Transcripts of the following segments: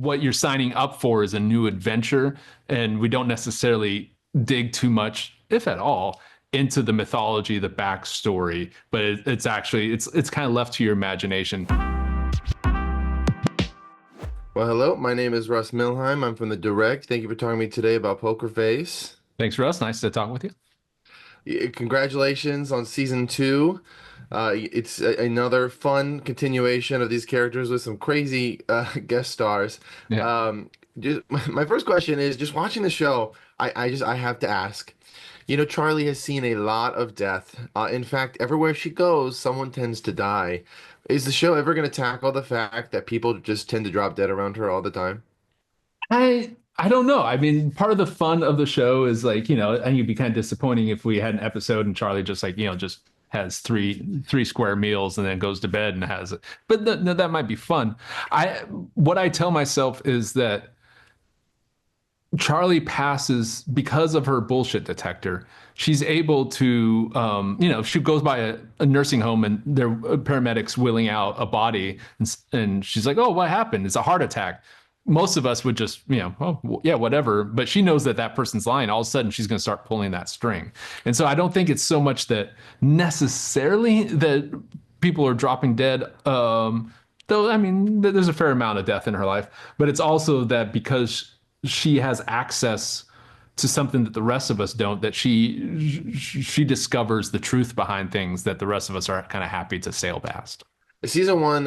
what you're signing up for is a new adventure, and we don't necessarily dig too much, if at all, into the mythology, the backstory, but it's actually it's kind of left to your imagination. Well, hello, my name is Russ Milheim. I'm from The Direct. Thank you for talking to me today about Poker Face. Thanks, Russ. Nice to talk with you. Congratulations on season two. It's another fun continuation of these characters with some crazy guest stars. Yeah. Just, my first question is just watching the show, I have to ask. Charlie has seen a lot of death. In fact, everywhere she goes, someone tends to die. Is the show ever going to tackle the fact that people just tend to drop dead around her all the time? I don't know. I mean, part of the fun of the show is like, I think it'd be kind of disappointing if we had an episode and Charlie just like, just has three square meals and then goes to bed and has it. But no, that might be fun. What I tell myself is that Charlie passes because of her bullshit detector. She's able to, she goes by a nursing home and there are paramedics wheeling out a body, and she's like, "Oh, what happened? It's a heart attack." Most of us would just, oh, yeah, whatever. But she knows that that person's lying. All of a sudden, she's going to start pulling that string. And so I don't think it's so much that necessarily that people are dropping dead. Though, I mean, there's a fair amount of death in her life. But it's also that because she has access to something that the rest of us don't, that she discovers the truth behind things that the rest of us are kind of happy to sail past. The season one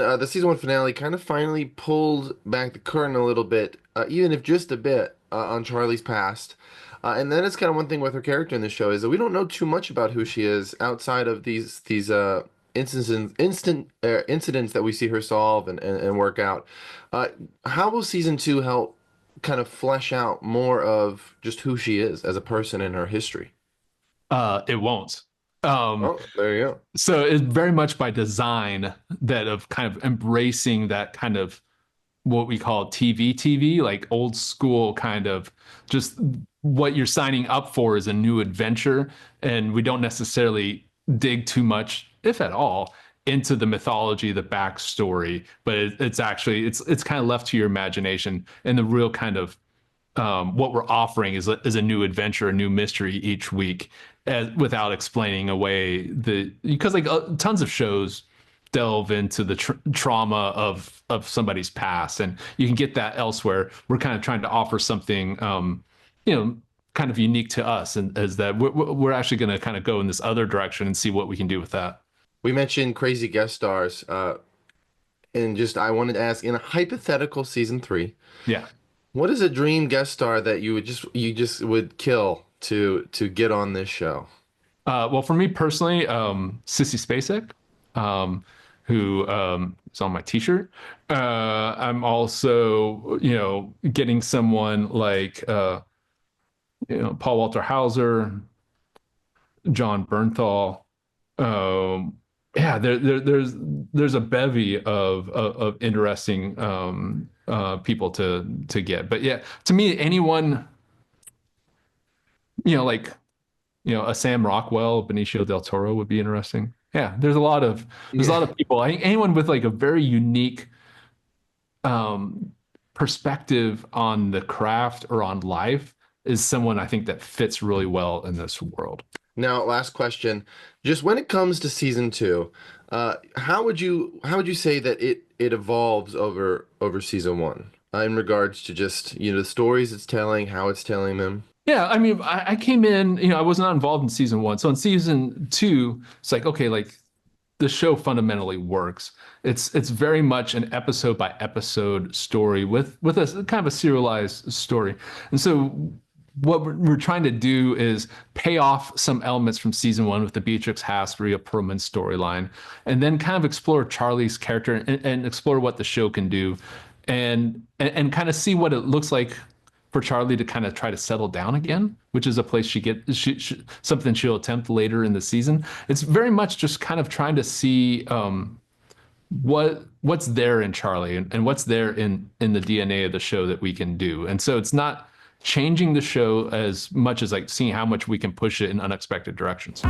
finale kind of finally pulled back the curtain a little bit, even if just a bit, on Charlie's past. And then it's kind of one thing with her character in the show is that we don't know too much about who she is outside of these incidents that we see her solve and work out. How will season two help kind of flesh out more of just who she is as a person in her history? It won't. Oh, there you go. So it's very much by design that of kind of embracing that kind of what we call TV, like old school kind of just what you're signing up for is a new adventure. And we don't necessarily dig too much, if at all, into the mythology, the backstory, but it's actually it's kind of left to your imagination, and the real kind of what we're offering is a new adventure, a new mystery each week, without explaining away because like tons of shows delve into the trauma of somebody's past, and you can get that elsewhere. We're kind of trying to offer something, kind of unique to us, and as that we're actually going to kind of go in this other direction and see what we can do with that. We mentioned crazy guest stars, and just I wanted to ask in a hypothetical season three, Yeah. what is a dream guest star that you just would kill to get on this show? Well, for me personally, Sissy Spacek, who is on my T-shirt. I'm also, getting someone like, Paul Walter Hauser, John Bernthal. Yeah, there's a bevy of interesting people to get. But yeah, to me, anyone, like a Sam Rockwell, Benicio del Toro would be interesting. Yeah, there's a lot of people. I think anyone with like a very unique perspective on the craft or on life is someone I think that fits really well in this world. Now, last question. Just when it comes to season two, how would you say that it evolves over season one in regards to just the stories it's telling, how it's telling them? Yeah, I mean, I came in, I was not involved in season one. So in season two, it's like, okay, like the show fundamentally works. It's very much an episode by episode story with a kind of a serialized story. And so what we're trying to do is pay off some elements from season one with the Beatrix Haas, Rhea Perlman storyline, and then kind of explore Charlie's character and explore what the show can do, and kind of see what it looks like for Charlie to kind of try to settle down again, which is a place something she'll attempt later in the season. It's very much just kind of trying to see what's there in Charlie and what's there in the DNA of the show that we can do. And so it's not changing the show as much as like seeing how much we can push it in unexpected directions.